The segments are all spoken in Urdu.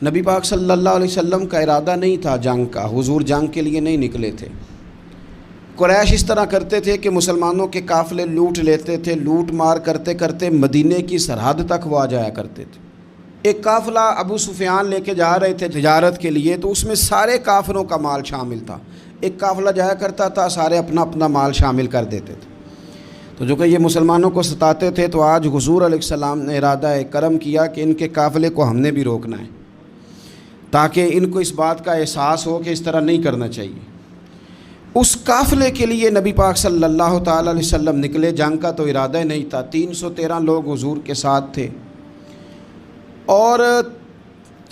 نبی پاک صلی اللہ علیہ وسلم کا ارادہ نہیں تھا جنگ کا، حضور جنگ کے لیے نہیں نکلے تھے۔ قریش اس طرح کرتے تھے کہ مسلمانوں کے قافلے لوٹ لیتے تھے، لوٹ مار کرتے کرتے مدینے کی سرحد تک وہ آ جایا کرتے تھے۔ ایک قافلہ ابو سفیان لے کے جا رہے تھے تجارت کے لیے، تو اس میں سارے کافروں کا مال شامل تھا۔ ایک قافلہ جایا کرتا تھا، سارے اپنا اپنا مال شامل کر دیتے تھے۔ تو جو کہ یہ مسلمانوں کو ستاتے تھے، تو آج حضور علیہ السلام نے ارادہ کرم کیا کہ ان کے قافلے کو ہم نے بھی روکنا ہے، تاکہ ان کو اس بات کا احساس ہو کہ اس طرح نہیں کرنا چاہیے۔ اس قافلے کے لیے نبی پاک صلی اللہ تعالی علیہ وسلم نکلے، جنگ کا تو ارادہ ہی نہیں تھا۔ 313 لوگ حضور کے ساتھ تھے، اور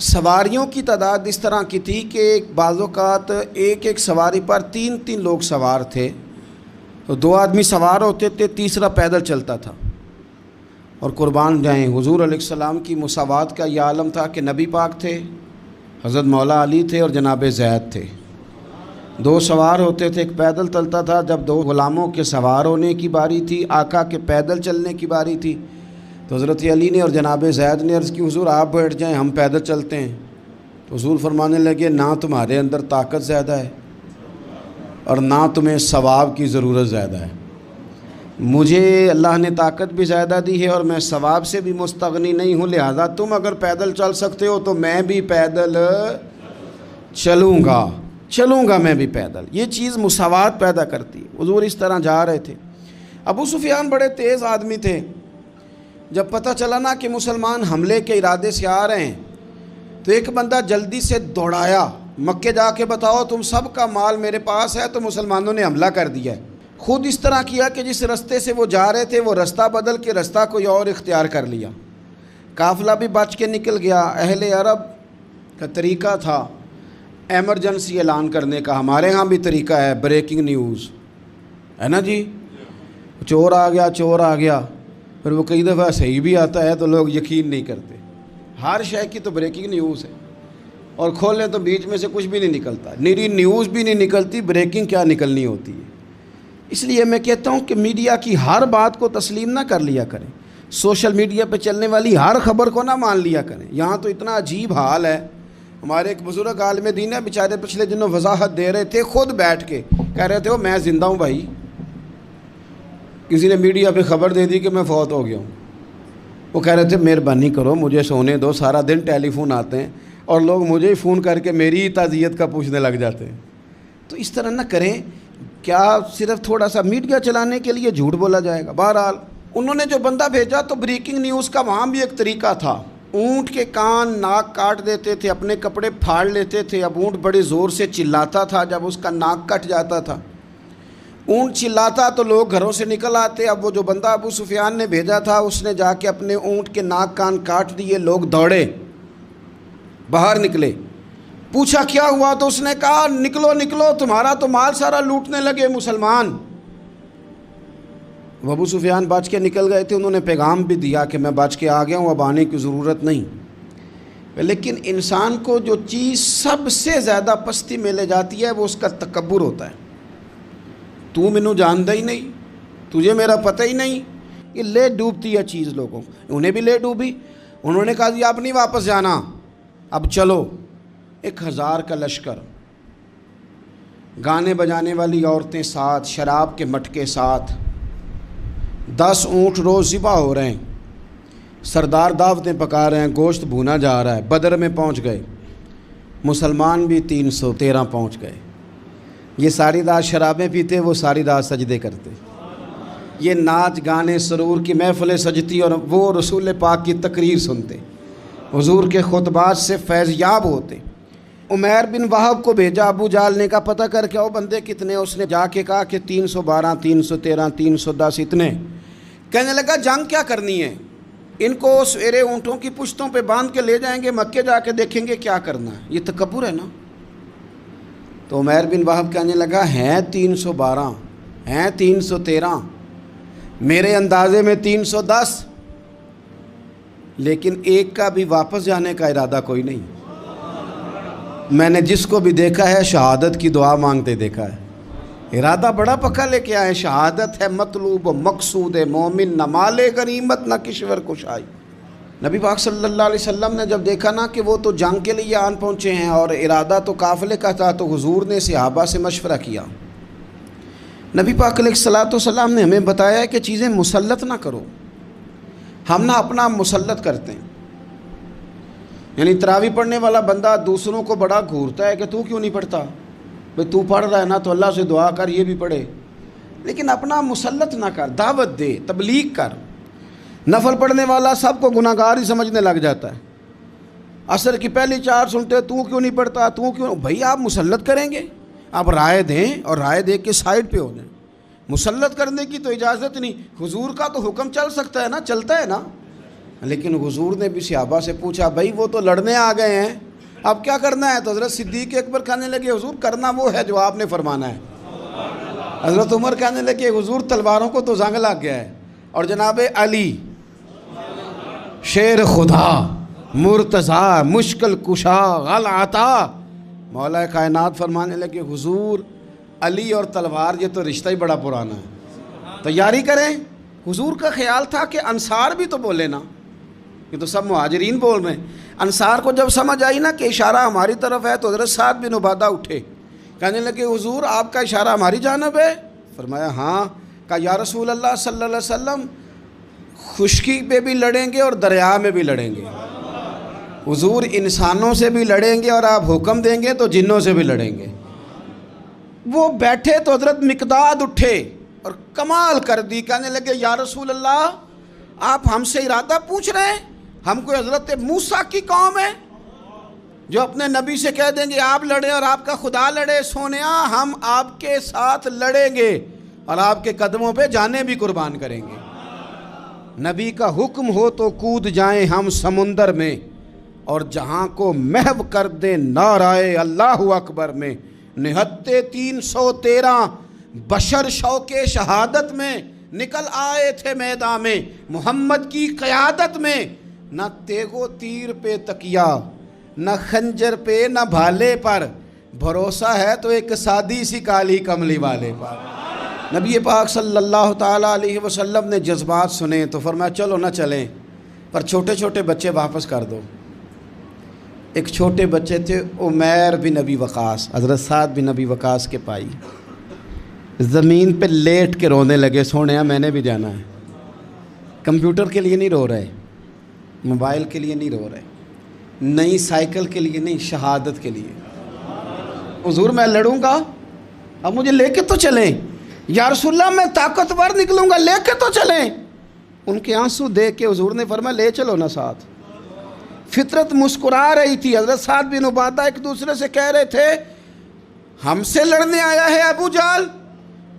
سواریوں کی تعداد اس طرح کی تھی کہ بعض اوقات ایک ایک سواری پر 3 لوگ سوار تھے، تو 2 آدمی سوار ہوتے تھے، تیسرا پیدل چلتا تھا۔ اور قربان جائیں، حضور علیہ السلام کی مساوات کا یہ عالم تھا کہ نبی پاک تھے، حضرت مولا علی تھے اور جناب زید تھے۔ 2 سوار ہوتے تھے، ایک پیدل چلتا تھا۔ جب 2 غلاموں کے سوار ہونے کی باری تھی، آقا کے پیدل چلنے کی باری تھی، تو حضرت علی نے اور جناب زید نے عرض کی، حضور آپ بیٹھ جائیں، ہم پیدل چلتے ہیں۔ تو حضور فرمانے لگے، نہ تمہارے اندر طاقت زیادہ ہے اور نہ تمہیں ثواب کی ضرورت زیادہ ہے۔ مجھے اللہ نے طاقت بھی زیادہ دی ہے اور میں ثواب سے بھی مستغنی نہیں ہوں، لہذا تم اگر پیدل چل سکتے ہو تو میں بھی پیدل چلوں گا میں بھی پیدل۔ یہ چیز مساوات پیدا کرتی ہے۔ حضور اس طرح جا رہے تھے۔ ابو سفیان بڑے تیز آدمی تھے۔ جب پتہ چلا نا کہ مسلمان حملے کے ارادے سے آ رہے ہیں، تو ایک بندہ جلدی سے دوڑایا، مکے جا کے بتاؤ تم سب کا مال میرے پاس ہے، تو مسلمانوں نے حملہ کر دیا ہے۔ خود اس طرح کیا کہ جس رستے سے وہ جا رہے تھے وہ رستہ بدل کے رستہ کوئی اور اختیار کر لیا۔ قافلہ بھی بچ کے نکل گیا۔ اہل عرب کا طریقہ تھا ایمرجنسی اعلان کرنے کا، ہمارے ہاں بھی طریقہ ہے بریکنگ نیوز، ہے نا جی، چور آ گیا، پھر وہ کئی دفعہ صحیح بھی آتا ہے تو لوگ یقین نہیں کرتے۔ ہر شے کی تو بریکنگ نیوز ہے، اور کھولیں تو بیچ میں سے کچھ بھی نہیں نکلتا، نیری نیوز بھی نہیں نکلتی، بریکنگ کیا نکلنی ہوتی ہے۔ اس لیے میں کہتا ہوں کہ میڈیا کی ہر بات کو تسلیم نہ کر لیا کریں، سوشل میڈیا پہ چلنے والی ہر خبر کو نہ مان لیا کریں۔ یہاں تو اتنا عجیب حال ہے، ہمارے ایک بزرگ عالم دین ہے، بیچارے پچھلے دنوں وضاحت دے رہے تھے، خود بیٹھ کے کہہ رہے تھے، میں زندہ ہوں بھائی، کسی نے میڈیا پہ خبر دے دی کہ میں فوت ہو گیا ہوں۔ وہ کہہ رہے تھے مہربانی کرو مجھے سونے دو، سارا دن ٹیلی فون آتے ہیں اور لوگ مجھے ہی فون کر کے میری ہی تعزیت کا پوچھنے لگ جاتے ہیں۔ تو اس طرح نہ کریں، کیا صرف تھوڑا سا میڈیا چلانے کے لیے جھوٹ بولا جائے گا؟ بہرحال انہوں نے جو بندہ بھیجا تو بریکنگ نیوز کا وہاں بھی ایک طریقہ تھا۔ اونٹ کے کان ناک کاٹ دیتے تھے، اپنے کپڑے پھاڑ لیتے تھے۔ اب اونٹ بڑے زور سے چلاتا تھا، جب اس کا ناک کٹ جاتا تھا، اونٹ چلاتا تو لوگ گھروں سے نکل آتے۔ اب وہ جو بندہ ابو سفیان نے بھیجا تھا، اس نے جا کے اپنے اونٹ کے ناک کان کاٹ دیے۔ لوگ دوڑے، باہر نکلے، پوچھا کیا ہوا، تو اس نے کہا نکلو تمہارا تو مال سارا لوٹنے لگے مسلمان۔ وہ ابو سفیان بچ کے نکل گئے تھے، انہوں نے پیغام بھی دیا کہ میں بچ کے آ گیا ہوں، اب آنے کی ضرورت نہیں۔ لیکن انسان کو جو چیز سب سے زیادہ پستی میں لے جاتی ہے وہ اس کا تکبر ہوتا ہے۔ تو مینوں جاندا ہی نہیں، تجھے میرا پتہ ہی نہیں، یہ لے ڈوبتی ہے چیز لوگوں کو۔ انہیں بھی لے ڈوبی، انہوں نے کہا جی اب نہیں واپس جانا، اب چلو۔ 1000 کا لشکر، گانے بجانے والی عورتیں ساتھ، شراب کے مٹکے ساتھ، 10 اونٹ روز ذبح ہو رہے ہیں، سردار دعوتیں پکا رہے ہیں، گوشت بھونا جا رہا ہے۔ بدر میں پہنچ گئے، مسلمان بھی 313 پہنچ گئے۔ یہ ساری رات شرابیں پیتے، وہ ساری رات سجدے کرتے، یہ ناچ گانے سرور کی محفلیں سجتی، اور وہ رسول پاک کی تقریر سنتے، حضور کے خطبات سے فیض یاب ہوتے۔ عمیر بن وہب کو بھیجا ابو جہل نے، کہا پتہ کر کے آؤ بندے کتنے۔ اس نے جا کے کہا کہ 312 313 310 اتنے۔ کہنے لگا جنگ کیا کرنی ہے، ان کو سویرے اونٹوں کی پشتوں پہ باندھ کے لے جائیں گے، مکے جا کے دیکھیں گے کیا کرنا ہے۔ یہ تکبر ہے نا۔ تو عمیر بن وہب کہنے لگا ہیں 312 ہیں 313، میرے اندازے میں 310، لیکن ایک کا بھی واپس جانے کا ارادہ کوئی نہیں۔ میں نے جس کو بھی دیکھا ہے شہادت کی دعا مانگتے دیکھا ہے، ارادہ بڑا پکا لے کے آئے، شہادت ہے مطلوب و مقصود مومن، نہ مال غنیمت نہ کشور کشائی۔ نبی پاک صلی اللہ علیہ وسلم نے جب دیکھا نا کہ وہ تو جنگ کے لیے آن پہنچے ہیں اور ارادہ تو قافلے کا تھا، تو حضور نے صحابہ سے مشورہ کیا۔ نبی پاک علیہ الصلوۃ والسلام نے ہمیں بتایا ہے کہ چیزیں مسلط نہ کرو، ہم نہ اپنا مسلط کرتے ہیں۔ یعنی تراویح پڑھنے والا بندہ دوسروں کو بڑا گھورتا ہے کہ تو کیوں نہیں پڑھتا، بھئی تو پڑھ رہا ہے نا تو اللہ سے دعا کر یہ بھی پڑھے، لیکن اپنا مسلط نہ کر، دعوت دے، تبلیغ کر۔ نفل پڑھنے والا سب کو گناہ گار ہی سمجھنے لگ جاتا ہے، عصر کی پہلی 4 سنتے تو کیوں نہیں پڑھتا، تو کیوں؟ بھئی آپ مسلط کریں گے، آپ رائے دیں اور رائے دے کے سائڈ پہ ہو جائیں۔ مسلط کرنے کی تو اجازت نہیں، حضور کا تو حکم چل سکتا ہے نا، چلتا ہے نا، لیکن حضور نے بھی صحابہ سے پوچھا بھائی وہ تو لڑنے آ گئے ہیں، اب کیا کرنا ہے؟ تو حضرت صدیق اکبر کہنے لگے حضور کرنا وہ ہے جو آپ نے فرمانا ہے۔ حضرت عمر کہنے لگے حضور تلواروں کو تو زنگ لگ گیا ہے۔ اور جناب علی شیر خدا مرتضیٰ مشکل کشا غل عطا مولا کائنات فرمانے لگے حضور علی اور تلوار یہ تو رشتہ ہی بڑا پرانا ہے، تیاری کریں۔ حضور کا خیال تھا کہ انصار بھی تو بولے نا، یہ تو سب مہاجرین بول رہے ہیں۔ انصار کو جب سمجھ آئی نا کہ اشارہ ہماری طرف ہے تو حضرت سعد بن عبادہ اٹھے، کہنے لگے حضور آپ کا اشارہ ہماری جانب ہے؟ فرمایا ہاں۔ کہا یا رسول اللہ صلی اللہ علیہ وسلم خشکی پہ بھی لڑیں گے اور دریا میں بھی لڑیں گے، حضور انسانوں سے بھی لڑیں گے اور آپ حکم دیں گے تو جنوں سے بھی لڑیں گے۔ وہ بیٹھے تو حضرت مقداد اٹھے اور کمال کر دی، کہنے لگے یا رسول اللہ آپ ہم سے ارادہ پوچھ رہے ہیں؟ ہم کوئی حضرت موسیٰ کی قوم ہے جو اپنے نبی سے کہہ دیں گے آپ لڑیں اور آپ کا خدا لڑے؟ سونیا ہم آپ کے ساتھ لڑیں گے اور آپ کے قدموں پہ جانیں بھی قربان کریں گے۔ نبی کا حکم ہو تو کود جائیں ہم سمندر میں اور جہاں کو محو کر دیں نعرہ اللہ اکبر میں۔ نہتے 313 بشر شوق شہادت میں نکل آئے تھے میدان میں، محمد کی قیادت میں نہ تیغ و تیر پہ تکیا، نہ خنجر پہ نہ بھالے پر، بھروسہ ہے تو ایک سادی سی کالی کملی والے پر۔ نبی پاک صلی اللہ تعالیٰ علیہ وسلم نے جذبات سنے تو فرمایا چلو نہ چلیں، پر چھوٹے چھوٹے بچے واپس کر دو۔ ایک چھوٹے بچے تھے عمیر بن ابی وقاص، حضرت سعد بن ابی وقاص کے بھائی، زمین پہ لیٹ کے رونے لگے، سونیا میں نے بھی جانا ہے۔ کمپیوٹر کے لیے نہیں رو رہے، موبائل کے لیے نہیں رو رہے، نئی سائیکل کے لیے نہیں، شہادت کے لیے۔ حضور میں لڑوں گا، اب مجھے لے کے تو چلیں، یا رسول اللہ میں طاقتور نکلوں گا، لے کے تو چلیں۔ ان کے آنسو دیکھ کے حضور نے فرمایا لے چلو نا ساتھ۔ فطرت مسکرا رہی تھی۔ حضرت سعد بن عبادہ ایک دوسرے سے کہہ رہے تھے ہم سے لڑنے آیا ہے ابو جہل،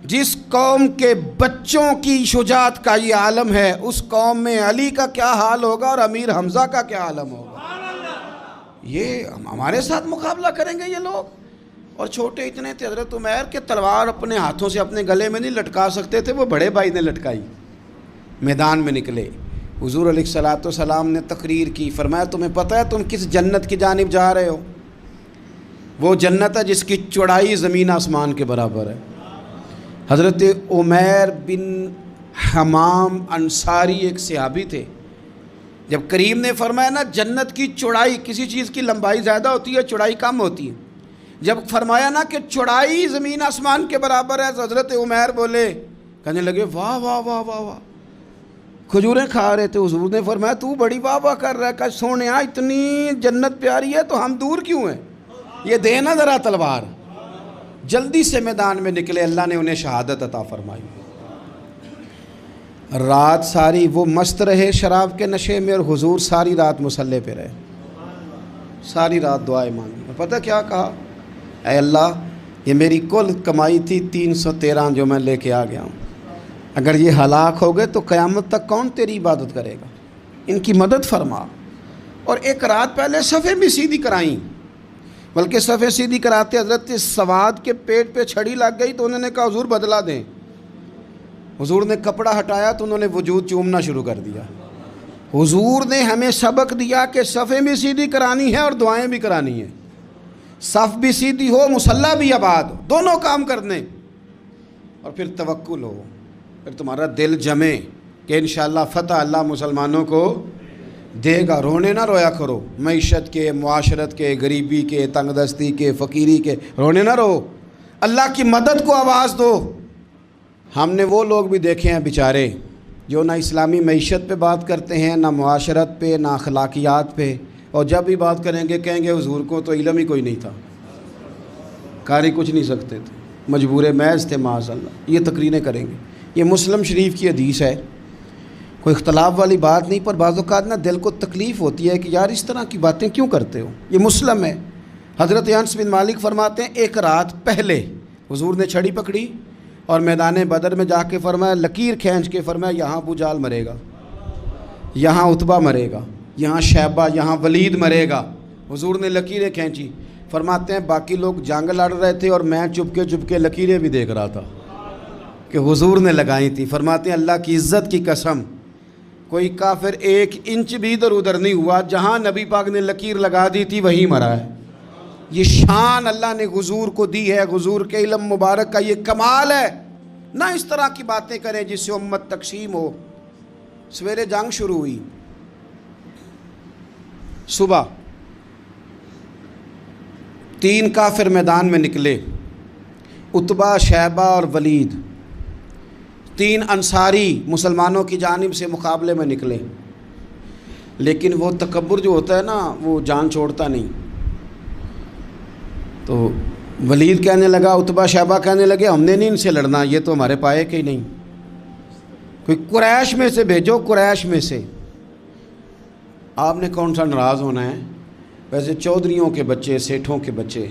جس قوم کے بچوں کی شجاعت کا یہ عالم ہے اس قوم میں علی کا کیا حال ہوگا اور امیر حمزہ کا کیا عالم ہوگا۔ یہ ہمارے ساتھ مقابلہ کریں گے یہ لوگ؟ اور چھوٹے اتنے تھے حضرت عمیر کے تلوار اپنے ہاتھوں سے اپنے گلے میں نہیں لٹکا سکتے تھے، وہ بڑے بھائی نے لٹکائی، میدان میں نکلے۔ حضور علیہ الصلوۃ والسلام نے تقریر کی، فرمایا تمہیں پتہ ہے تم کس جنت کی جانب جا رہے ہو؟ وہ جنت ہے جس کی چوڑائی زمین آسمان کے برابر ہے۔ حضرت عمیر بن حمام انصاری ایک صحابی تھے، جب کریم نے فرمایا نا جنت کی چوڑائی، کسی چیز کی لمبائی زیادہ ہوتی ہے چوڑائی کم ہوتی ہے، جب فرمایا نا کہ چوڑائی زمین آسمان کے برابر ہے تو حضرت عمیر بولے، کہنے لگے واہ واہ واہ واہ واہ، کھجوریں کھا رہے تھے۔ حضور نے فرمایا تو بڑی واہ واہ کر رہا ہے، کہ سونیا اتنی جنت پیاری ہے تو ہم دور کیوں ہیں، یہ دے نا ذرا تلوار۔ جلدی سے میدان میں نکلے، اللہ نے انہیں شہادت عطا فرمائی۔ رات ساری وہ مست رہے شراب کے نشے میں، اور حضور ساری رات مصلی پہ رہے، ساری رات دعائیں مانگی۔ پتہ کیا کہا؟ اے اللہ یہ میری کل کمائی تھی 313 جو میں لے کے آ گیا ہوں، اگر یہ ہلاک ہو گئے تو قیامت تک کون تیری عبادت کرے گا، ان کی مدد فرما۔ اور ایک رات پہلے صفیں بھی سیدھی کرائیں، بلکہ صفیں سیدھی کراتے حضرت سواد کے پیٹ پہ چھڑی لگ گئی تو انہوں نے کہا حضور بدلا دیں۔ حضور نے کپڑا ہٹایا تو انہوں نے وجود چومنا شروع کر دیا۔ حضور نے ہمیں سبق دیا کہ صفیں بھی سیدھی کرانی ہے اور دعائیں بھی کرانی ہیں، صف بھی سیدھی ہو مصلی بھی آباد ہو، دونوں کام کرنے، اور پھر توکل ہو، پھر تمہارا دل جمے کہ انشاءاللہ فتح اللہ مسلمانوں کو دے گا. رونے نہ رویا کرو, معیشت کے, معاشرت کے, غریبی کے, تنگ دستی کے, فقیری کے رونے نہ رو. اللہ کی مدد کو آواز دو. ہم نے وہ لوگ بھی دیکھے ہیں بیچارے جو نہ اسلامی معیشت پہ بات کرتے ہیں, نہ معاشرت پہ, نہ اخلاقیات پہ, اور جب بھی بات کریں گے کہیں گے حضور کو تو علم ہی کوئی نہیں تھا, قاری کچھ نہیں سکتے تھے, مجبور محض تھے معاذ اللہ. یہ تقریریں کریں گے. یہ مسلم شریف کی حدیث ہے, کوئی اختلاف والی بات نہیں, پر بعض اوقات نا دل کو تکلیف ہوتی ہے کہ یار اس طرح کی باتیں کیوں کرتے ہو. یہ مسلم ہے. حضرت انس بن مالک فرماتے ہیں ایک رات پہلے حضور نے چھڑی پکڑی اور میدان بدر میں جا کے فرمایا, لکیر کھینچ کے فرمایا یہاں ابو جہل مرے گا, یہاں عتبہ مرے گا, یہاں شیبہ, یہاں ولید مرے گا. حضور نے لکیریں کھینچی. فرماتے ہیں باقی لوگ جنگ لڑ رہے تھے اور میں چپ کے لکیریں بھی دیکھ رہا تھا کہ حضور نے لگائی تھی. فرماتے ہیں اللہ کی عزت کی قسم کوئی کافر 1 انچ بھی ادھر ادھر نہیں ہوا, جہاں نبی پاک نے لکیر لگا دی تھی وہیں مرا ہے. یہ شان اللہ نے حضور کو دی ہے, حضور کے علم مبارک کا یہ کمال ہے. نہ اس طرح کی باتیں کریں جس سے امت تقسیم ہو. سویرے جنگ شروع ہوئی, صبح 3 کافر میدان میں نکلے, عتبہ, شیبہ اور ولید. 3 انصاری مسلمانوں کی جانب سے مقابلے میں نکلے, لیکن وہ تکبر جو ہوتا ہے نا وہ جان چھوڑتا نہیں. تو ولید کہنے لگا, عتبہ شیبہ کہنے لگے ہم نے نہیں ان سے لڑنا, یہ تو ہمارے پائے کے ہی نہیں, کوئی قریش میں سے بھیجو, قریش میں سے. آپ نے کون سا ناراض ہونا ہے, ویسے چودھریوں کے بچے, سیٹھوں کے بچے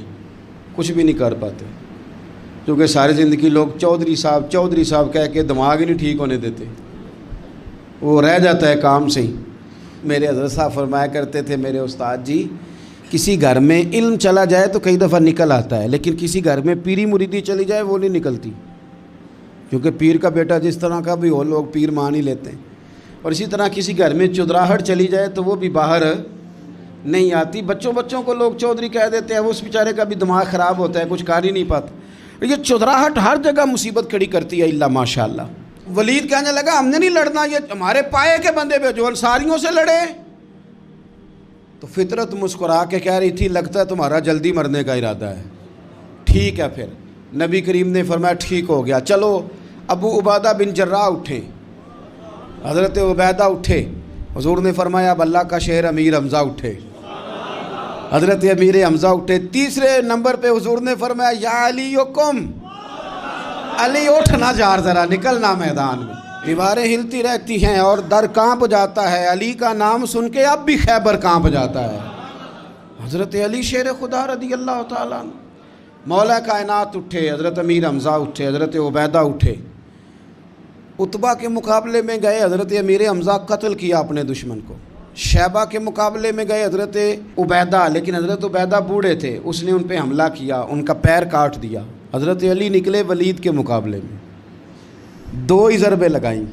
کچھ بھی نہیں کر پاتے, کیونکہ ساری زندگی لوگ چودھری صاحب کہہ کے دماغ ہی نہیں ٹھیک ہونے دیتے, وہ رہ جاتا ہے کام سے ہی. میرے حضرت صاحب فرمایا کرتے تھے, میرے استاد جی, کسی گھر میں علم چلا جائے تو کئی دفعہ نکل آتا ہے, لیکن کسی گھر میں پیری مریدی چلی جائے وہ نہیں نکلتی, کیونکہ پیر کا بیٹا جس طرح کا بھی ہو لوگ پیر مان ہی لیتے ہیں. اور اسی طرح کسی گھر میں چودراہٹ چلی جائے تو وہ بھی باہر نہیں آتی. بچوں کو لوگ چودھری کہہ دیتے ہیں, اس بیچارے کا بھی دماغ خراب ہوتا ہے, کچھ کر ہی نہیں پاتا. یہ چودراہٹ ہر جگہ مصیبت کھڑی کرتی ہے الا ماشاء اللہ. ولید کہنے لگا ہم نے نہیں لڑنا, یہ ہمارے پائے کے بندے پہ جو انصاریوں سے لڑے. تو فطرت مسکرا کے کہہ رہی تھی لگتا ہے تمہارا جلدی مرنے کا ارادہ ہے. ٹھیک ہے. پھر نبی کریم نے فرمایا ٹھیک ہو گیا, چلو. ابو عبیدہ بن جراح اٹھے, حضرت عبیدہ اٹھے. حضور نے فرمایا اب اللہ کا شہر امیر حمزہ اٹھے. حضرت امیر حمزہ اٹھے. تیسرے نمبر پہ حضور نے فرمایا یا علی یکم, علی اٹھنا جار ذرا, نکلنا میدان میں. دیواریں ہلتی رہتی ہیں اور در کانپ جاتا ہے, علی کا نام سن کے اب بھی خیبر کانپ جاتا ہے. حضرت علی شیر خدا رضی اللہ تعالیٰ عنہ. مولا کائنات اٹھے, حضرت امیر حمزہ اٹھے, حضرت عبیدہ اٹھے. عتبہ کے مقابلے میں گئے, حضرت امیر حمزہ قتل کیا اپنے دشمن کو. شیبہ کے مقابلے میں گئے حضرت عبیدہ, لیکن حضرت عبیدہ بوڑھے تھے, اس نے ان پہ حملہ کیا, ان کا پیر کاٹ دیا. حضرت علی نکلے ولید کے مقابلے میں, 2 ہی ضربیں لگائیں,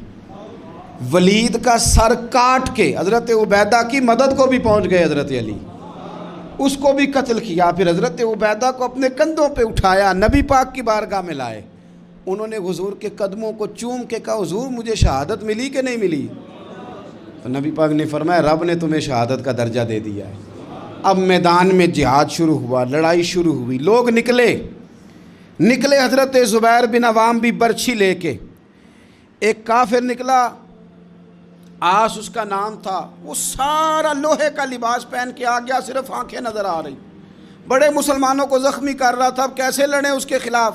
ولید کا سر کاٹ کے حضرت عبیدہ کی مدد کو بھی پہنچ گئے حضرت علی, اس کو بھی قتل کیا. پھر حضرت عبیدہ کو اپنے کندھوں پہ اٹھایا, نبی پاک کی بارگاہ میں لائے. انہوں نے حضور کے قدموں کو چوم کے کہا حضور مجھے شہادت ملی کہ نہیں ملی؟ تو نبی پاک نے فرمایا رب نے تمہیں شہادت کا درجہ دے دیا ہے. اب میدان میں جہاد شروع ہوا, لڑائی شروع ہوئی, لوگ نکلے. حضرت زبیر بن عوام بھی برچھی لے کے. ایک کافر نکلا, آس اس کا نام تھا, وہ سارا لوہے کا لباس پہن کے آ گیا, صرف آنکھیں نظر آ رہی, بڑے مسلمانوں کو زخمی کر رہا تھا. اب کیسے لڑیں اس کے خلاف؟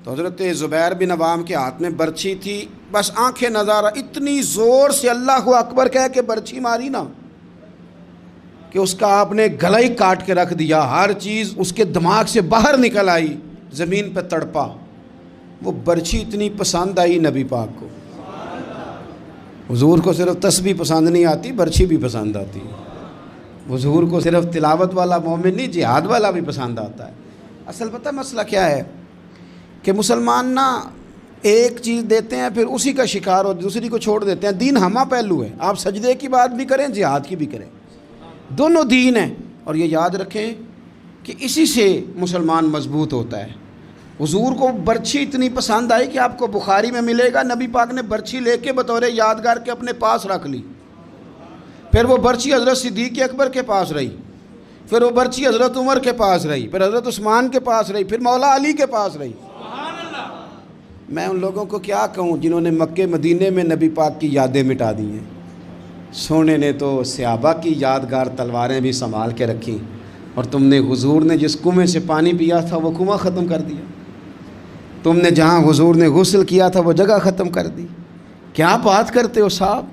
تو حضرت زبیر بن عوام کے ہاتھ میں برچھی تھی, بس آنکھیں نظر, اتنی زور سے اللہ اکبر کہہ کے برچھی ماری نا کہ اس کا آپ نے گلا ہی کاٹ کے رکھ دیا, ہر چیز اس کے دماغ سے باہر نکل آئی, زمین پہ تڑپا. وہ برچھی اتنی پسند آئی نبی پاک کو. حضور کو صرف تسبیح پسند نہیں آتی, برچھی بھی پسند آتی. حضور کو صرف تلاوت والا مومن نہیں, جہاد والا بھی پسند آتا ہے. اصل پتہ مسئلہ کیا ہے کہ مسلمان نا ایک چیز دیتے ہیں پھر اسی کا شکار ہو, دوسری کو چھوڑ دیتے ہیں. دین ہمہ پہلو ہے, آپ سجدے کی بات بھی کریں, جہاد کی بھی کریں, دونوں دین ہیں. اور یہ یاد رکھیں کہ اسی سے مسلمان مضبوط ہوتا ہے. حضور کو برچھی اتنی پسند آئی کہ آپ کو بخاری میں ملے گا, نبی پاک نے برچھی لے کے بطور یادگار کے اپنے پاس رکھ لی. پھر وہ برچی حضرت صدیق اکبر کے پاس رہی، پھر وہ برچی حضرت عمر کے پاس رہی، پھر حضرت عثمان کے پاس رہی، پھر مولا علی کے پاس رہی۔ میں ان لوگوں کو کیا کہوں جنہوں نے مکے مدینے میں نبی پاک کی یادیں مٹا دی ہیں۔ سونے نے تو صحابہ کی یادگار تلواریں بھی سنبھال کے رکھی، اور تم نے حضور نے جس کنویں سے پانی پیا تھا وہ کنواں ختم کر دیا، تم نے جہاں حضور نے غسل کیا تھا وہ جگہ ختم کر دی۔ کیا بات کرتے ہو صاحب،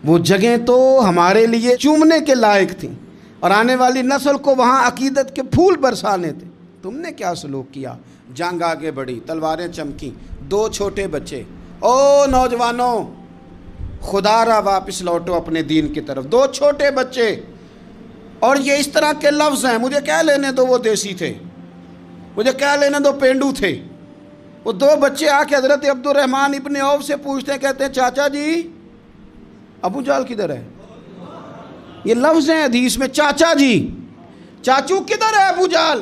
وہ جگہیں تو ہمارے لیے چومنے کے لائق تھیں اور آنے والی نسل کو وہاں عقیدت کے پھول برسانے تھے۔ تم نے کیا سلوک کیا؟ جنگ آگے بڑھی، تلواریں چمکیں، 2 چھوٹے بچے۔ او نوجوانوں، خدا را واپس لوٹو اپنے دین کی طرف۔ 2 چھوٹے بچے، اور یہ اس طرح کے لفظ ہیں، مجھے کیا لینے دو وہ دیسی تھے، مجھے کیا لینے دو پینڈو تھے۔ وہ 2 بچے آ کے حضرت عبد الرحمن ابن عوف سے پوچھتے ہیں، کہتے ہیں چاچا جی ابو جہل کدھر ہے؟ یہ لفظ ہیں حدیث میں، چاچا جی، چاچو کدھر ہے ابو جہل؟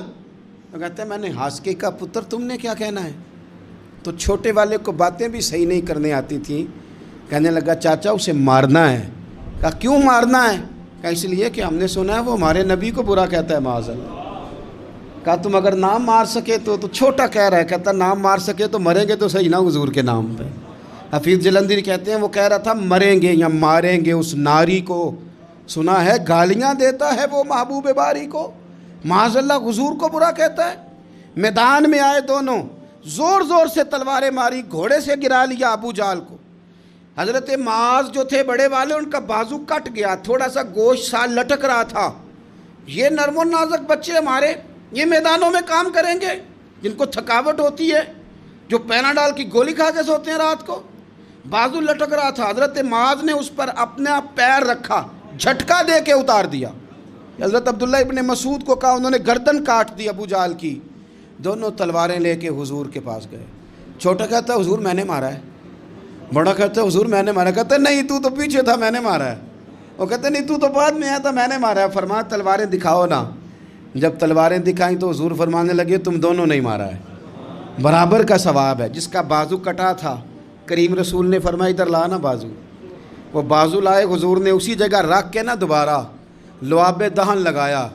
وہ کہتے ہیں میں نے ہاسکے کا پتر، تم نے کیا کہنا ہے؟ تو چھوٹے والے کو باتیں بھی صحیح نہیں کرنے آتی تھیں، کہنے لگا چاچا اسے مارنا ہے۔ کہا کیوں مارنا ہے؟ کہا اس لیے کہ ہم نے سنا ہے وہ ہمارے نبی کو برا کہتا ہے معاذ اللہ۔ کہا تم اگر نام مار سکے تو چھوٹا کہہ رہا ہے، کہتا نام مار سکے تو مریں گے تو صحیح نا حضور کے نام پہ۔ حفیظ جلندری کہتے ہیں وہ کہہ رہا تھا مریں گے یا ماریں گے اس ناری کو، سنا ہے گالیاں دیتا ہے وہ محبوب باری کو، معاذ اللہ حضور کو برا کہتا ہے۔ میدان میں آئے دونوں، زور زور سے تلواریں ماری، گھوڑے سے گرا لیا ابو جہل کو۔ حضرت معاذ جو تھے بڑے والے، ان کا بازو کٹ گیا، تھوڑا سا گوشت سا لٹک رہا تھا۔ یہ نرم و نازک بچے ہمارے، یہ میدانوں میں کام کریں گے؟ جن کو تھکاوٹ ہوتی ہے، جو پیناڈال کی گولی کھا کے سوتے ہیں رات کو۔ بازو لٹک رہا تھا، حضرت معاذ نے اس پر اپنا پیر رکھا، جھٹکا دے کے اتار دیا۔ حضرت عبداللہ ابن مسعود کو کہا، انہوں نے گردن کاٹ دی ابو جہل کی۔ دونوں تلواریں لے کے حضور کے پاس گئے۔ چھوٹا کہتا ہے حضور میں نے مارا ہے، بڑا کہتا ہے حضور میں نے مارا ہے۔ کہتا ہے نہیں تو پیچھے تھا، میں نے مارا ہے۔ وہ کہتے نہیں تو بعد میں آیا تھا، میں نے مارا ہے۔ فرمایا تلواریں دکھاؤ نا۔ جب تلواریں دکھائیں تو حضور فرمانے لگے تم دونوں نہیں مارا ہے، برابر کا ثواب ہے۔ جس کا بازو کٹا تھا کریم رسول نے فرمایا ادھر لا نا بازو۔ وہ بازو لائے، حضور نے اسی جگہ رکھ کے نا دوبارہ لعاب دہن لگایا۔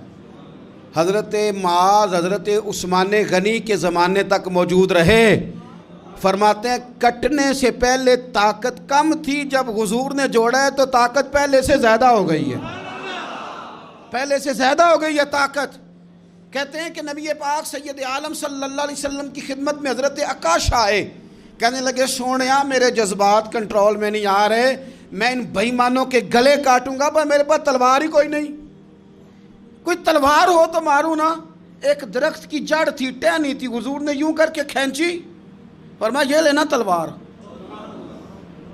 حضرت معاذ حضرت عثمان غنی کے زمانے تک موجود رہے۔ فرماتے ہیں کٹنے سے پہلے طاقت کم تھی، جب حضور نے جوڑا ہے تو طاقت پہلے سے زیادہ ہو گئی ہے، پہلے سے زیادہ ہو گئی ہے طاقت۔ کہتے ہیں کہ نبی پاک سید عالم صلی اللہ علیہ وسلم کی خدمت میں حضرت عکاشہ آئے، کہنے لگے سونیا میرے جذبات کنٹرول میں نہیں آ رہے، میں ان بے ایمانوں کے گلے کاٹوں گا، پر میرے پاس تلوار ہی کوئی نہیں، کوئی تلوار ہو تو ماروں نا۔ ایک درخت کی جڑ تھی، ٹہنی تھی، حضور نے یوں کر کے کھینچی، فرمایا یہ لینا تلوار۔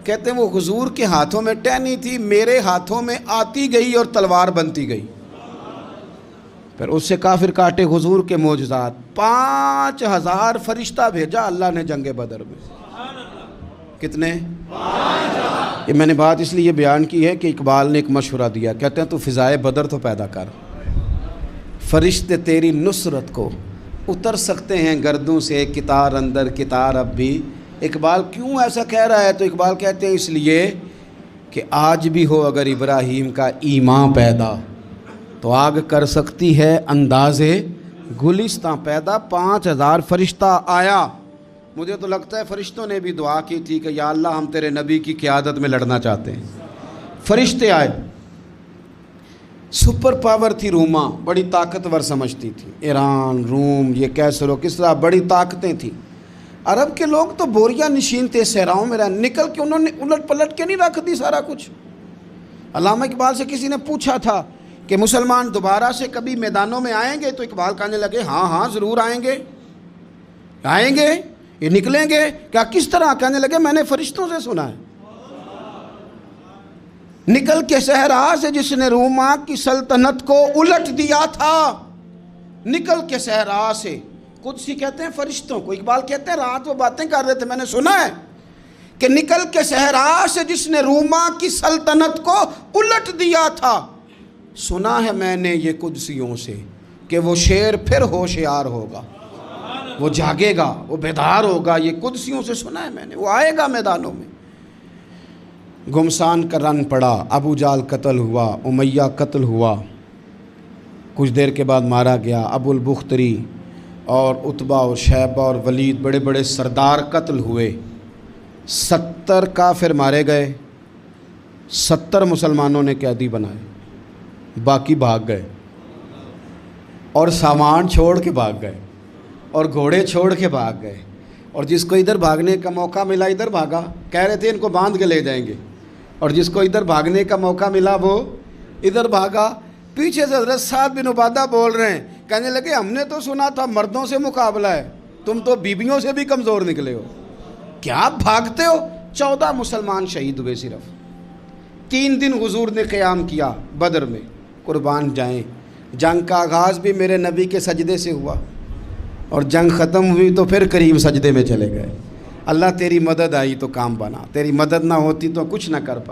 کہتے ہیں وہ حضور کے ہاتھوں میں ٹہنی تھی، میرے ہاتھوں میں آتی گئی اور تلوار بنتی گئی۔ پھر اس سے کافر کاٹے حضور کے معجزات۔ 5000 فرشتہ بھیجا اللہ نے جنگ بدر میں۔ کتنے؟ یہ میں نے بات اس لیے بیان کی ہے کہ اقبال نے ایک مشورہ دیا، کہتے ہیں تو فضائے بدر تو پیدا کر، فرشتے تیری نصرت کو اتر سکتے ہیں گردوں سے، کتار اندر کتار اب بھی۔ اقبال کیوں ایسا کہہ رہا ہے؟ تو اقبال کہتے ہیں اس لیے کہ آج بھی ہو اگر ابراہیم کا ایمان پیدا تو آگ کر سکتی ہے انداز گلستاں پیدا۔ 5000 فرشتہ آیا۔ مجھے تو لگتا ہے فرشتوں نے بھی دعا کی تھی کہ یا اللہ ہم تیرے نبی کی قیادت میں لڑنا چاہتے ہیں۔ فرشتے آئے، سپر پاور تھی روما، بڑی طاقتور سمجھتی تھی، ایران، روم، یہ کیسر و کسرا، بڑی طاقتیں تھیں۔ عرب کے لوگ تو بوریا نشین تھے، صحراؤں میں نکل کے انہوں نے الٹ پلٹ کے نہیں رکھ دی سارا کچھ۔ علامہ اقبال سے کسی نے پوچھا تھا کہ مسلمان دوبارہ سے کبھی میدانوں میں آئیں گے؟ تو اقبال کہنے لگے ہاں ہاں ضرور آئیں گے، آئیں گے، یہ نکلیں گے۔ کیا کس طرح؟ کہنے لگے میں نے فرشتوں سے سنا ہے، نکل کے صحرا سے جس نے روما کی سلطنت کو الٹ دیا تھا، نکل کے صحرا سے۔ قدسی کہتے ہیں فرشتوں کو، اقبال کہتے ہیں رات وہ باتیں کر رہے تھے میں نے سنا ہے کہ نکل کے صحرا سے جس نے روما کی سلطنت کو الٹ دیا تھا، سنا ہے میں نے یہ قدسیوں سے کہ وہ شیر پھر ہوشیار ہوگا، وہ جاگے گا، وہ بیدار ہوگا، یہ قدسیوں سے سنا ہے میں نے، وہ آئے گا میدانوں میں۔ گھمسان کا رن پڑا، ابو جال قتل ہوا، امیہ قتل ہوا، کچھ دیر کے بعد مارا گیا، ابو البختری اور عتبہ اور شیبہ اور ولید بڑے بڑے سردار قتل ہوئے، 70 کافر مارے گئے، 70 مسلمانوں نے قیدی بنائے، باقی بھاگ گئے اور سامان چھوڑ کے بھاگ گئے اور گھوڑے چھوڑ کے بھاگ گئے، اور جس کو ادھر بھاگنے کا موقع ملا ادھر بھاگا، کہہ رہے تھے ان کو باندھ کے لے جائیں گے، اور جس کو ادھر بھاگنے کا موقع ملا وہ ادھر بھاگا۔ پیچھے سے حضرت سعد بن عبادہ بول رہے ہیں، کہنے لگے ہم نے تو سنا تھا مردوں سے مقابلہ ہے، تم تو بیویوں سے بھی کمزور نکلے ہو، کیا بھاگتے ہو؟ 14 مسلمان شہید ہوئے صرف، 3 دن حضور نے قیام کیا بدر میں، قربان جائیں۔ جنگ کا آغاز بھی میرے نبی کے سجدے سے ہوا، اور جنگ ختم ہوئی تو پھر کریم سجدے میں چلے گئے۔ اللہ تیری مدد آئی تو کام بنا، تیری مدد نہ ہوتی تو کچھ نہ کر پا۔